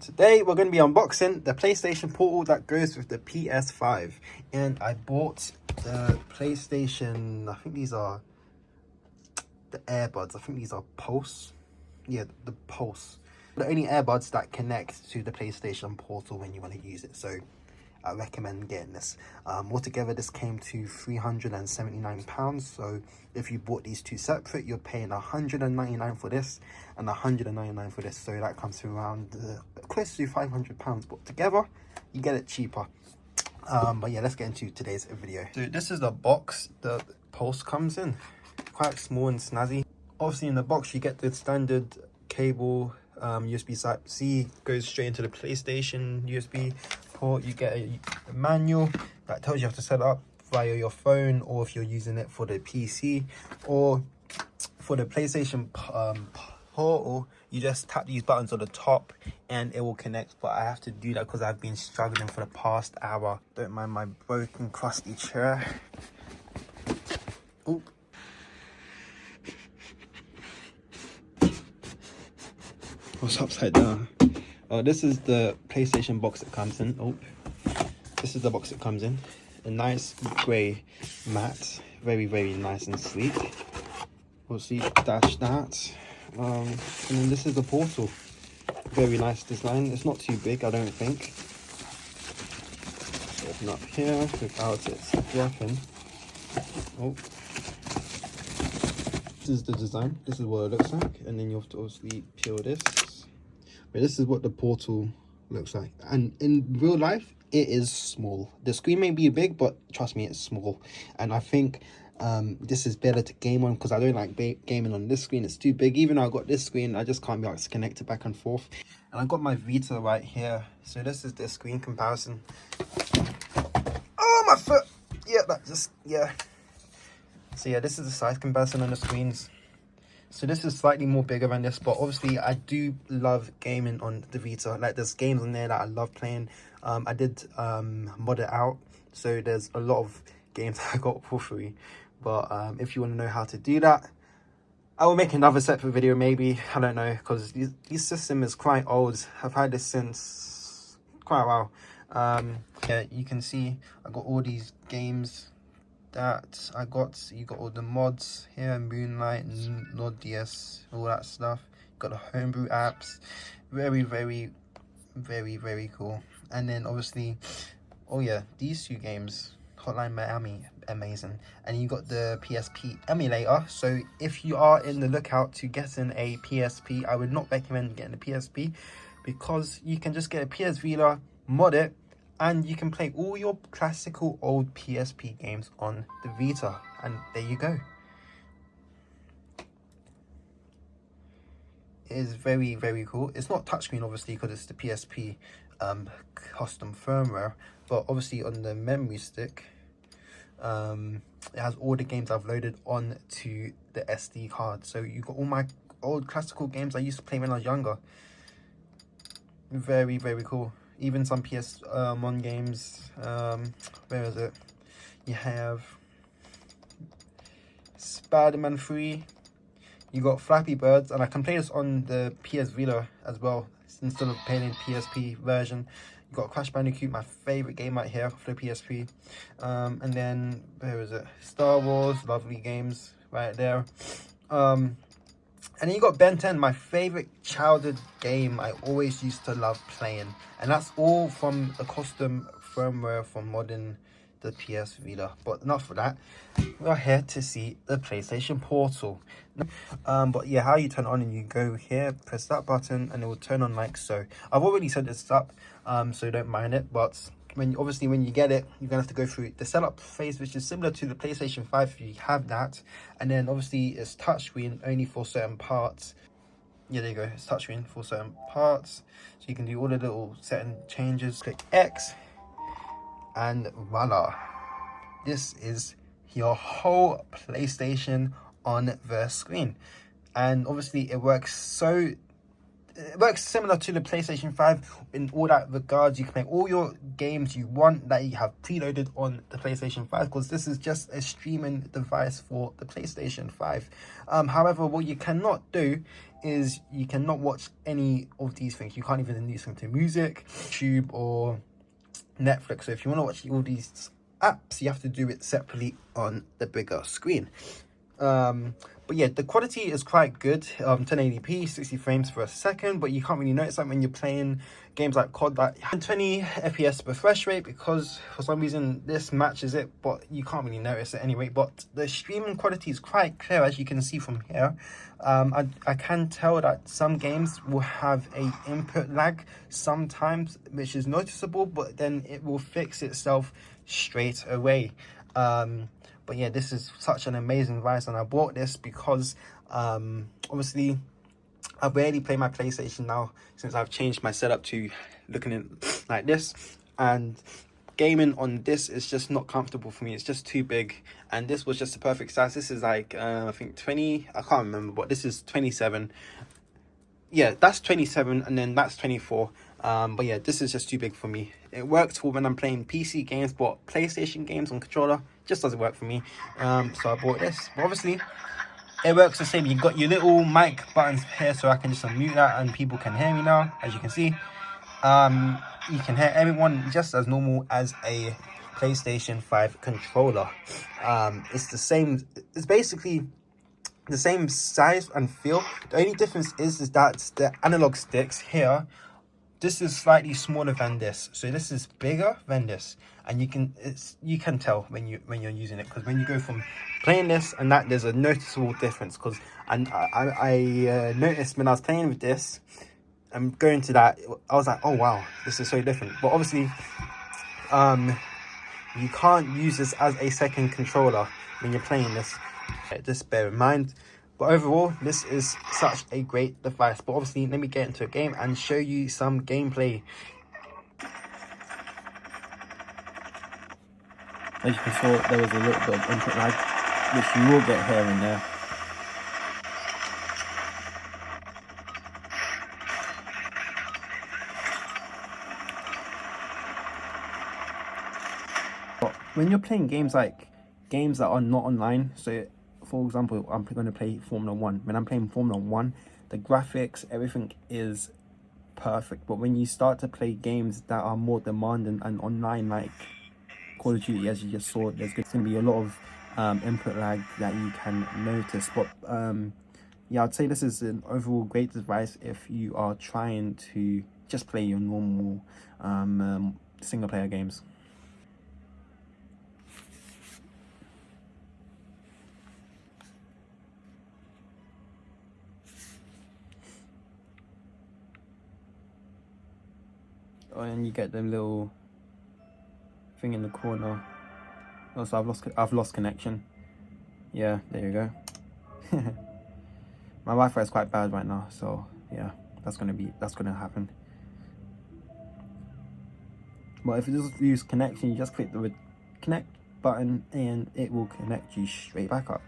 Today we're going to be unboxing the PlayStation Portal that goes with the PS5, and I bought the PlayStation, I think these are the earbuds, I think these are Pulse, yeah, the Pulse, the only earbuds that connect to the PlayStation Portal when you want to use it, so I recommend getting this. Altogether this came to £379, so if you bought these two separate, you're paying £199 for this and £199 for this, so that comes to around close to £500, but together you get it cheaper. But yeah, let's get into today's video. So this is the box the Pulse comes in, quite small and snazzy. Obviously in the box you get the standard cable, USB Type-C, goes straight into the PlayStation USB port. You get a manual that tells you how to set it up via your phone, or if you're using it for the PC or for the PlayStation Portal, you just tap these buttons on the top and it will connect. But I have to do that because I've been struggling for the past hour. Don't mind my broken crusty chair. Oop. What's upside down? This is the PlayStation box it comes in. Oh, this is the box it comes in. A nice grey matte, very nice and sleek. We'll see dash that. And then this is the Portal. Very nice design. It's not too big, I don't think. Open up here without it dropping. Oh. This is the design. This is what it looks like, and then you have to obviously peel this. But this is what the Portal looks like, and in real life it is small. The screen may be big, but trust me, it's small. And I think this is better to game on, because I don't like gaming on this screen. It's too big. Even though I got this screen, I just can't be able to connect it back and forth. And I got my Vita right here, so this is the screen comparison. Oh, my foot! Yeah, that just, yeah. So yeah, this is the size comparison on the screens. So this is slightly more bigger than this, but obviously I do love gaming on the Vita. Like, there's games on there that I love playing. I did mod it out, so there's a lot of games I got for free. But if you want to know how to do that, I will make another separate video maybe. I don't know, because this system is quite old. I've had this since quite a while. Yeah, you can see I got all these games that I got. You got all the mods here, Moonlight, Nord DS, all that stuff. Got the homebrew apps. Very cool. And then obviously, oh yeah, these two games, Hotline Miami, amazing. And you got the PSP emulator. So if you are in the lookout to getting a PSP, I would not recommend getting a PSP, because you can just get a PS Vita, mod it, and you can play all your classical old PSP games on the Vita. And there you go. It is very cool. It's not touchscreen obviously, because it's the PSP custom firmware, but obviously on the memory stick it has all the games I've loaded on to the SD card. So you got all my old classical games I used to play when I was younger. Very cool. Even some PS1 games. Where is it? You have Spider-Man 3. You got Flappy Birds, and I can play this on the PS Vita as well, instead of playing the PSP version. You got Crash Bandicoot, my favorite game right here for the PSP. And then where is it? Star Wars, lovely games right there. And then you got Ben 10, my favorite childhood game I always used to love playing. And that's all from the custom firmware for modding the PS Vita. But enough for that. We're here to see the PlayStation Portal. But yeah, how you turn it on, and you go here, press that button, and it will turn on like so. I've already set this up, so don't mind it. But when you get it, you're gonna have to go through the setup phase, which is similar to the PlayStation 5 if you have that. And then obviously it's touchscreen only for certain parts. Yeah, there you go, it's touchscreen for certain parts, so you can do all the little setting changes. Click X, and voila, this is your whole PlayStation on the screen. And obviously it works similar to the PlayStation 5 in all that regards. You can play all your games you want that you have preloaded on the PlayStation 5, because this is just a streaming device for the PlayStation 5. However, what you cannot do is you cannot watch any of these things. You can't even listen to music, YouTube, or Netflix. So if you want to watch all these apps, you have to do it separately on the bigger screen. But yeah, the quality is quite good. 1080p, 60 frames per second, but you can't really notice that when you're playing games like COD, like 120 FPS refresh rate, because for some reason this matches it, but you can't really notice it anyway. But the streaming quality is quite clear, as you can see from here. I can tell that some games will have a input lag sometimes, which is noticeable, but then it will fix itself straight away. But yeah, this is such an amazing device, and I bought this because obviously I rarely play my PlayStation now since I've changed my setup to looking at like this, and gaming on this is just not comfortable for me. It's just too big, and this was just the perfect size. This is like I think 20, I can't remember, but this is 27. Yeah, that's 27, and then that's 24. But yeah, this is just too big for me. It works for when I'm playing PC games, but PlayStation games on controller just doesn't work for me. So I bought this. But obviously, it works the same. You got your little mic buttons here, so I can just unmute that and people can hear me now, as you can see. You can hear everyone just as normal as a PlayStation 5 controller. It's the same. It's basically the same size and feel. The only difference is that the analog sticks here, this is slightly smaller than this, so this is bigger than this, and you can tell when you're using it, because when you go from playing this and that, there's a noticeable difference. Because I noticed when I was playing with this and going to that, I was like, oh wow, this is so different. But obviously you can't use this as a second controller when you're playing this. Just bear in mind. But overall, this is such a great device. But obviously, let me get into a game and show you some gameplay. As you can see, there was a little bit of input lag, which you will get here and there. But when you're playing games that are not online, so for example, I'm going to play Formula 1. When I'm playing Formula 1, the graphics, everything is perfect. But when you start to play games that are more demanding and online, like Call of Duty, as you just saw, there's going to be a lot of input lag that you can notice. But yeah, I'd say this is an overall great device if you are trying to just play your normal single player games. Oh, and you get the little thing in the corner. Also, I've lost connection. Yeah, there you go. My Wi-Fi is quite bad right now, so yeah, that's gonna happen. But if you just use connection, you just click the connect button and it will connect you straight back up.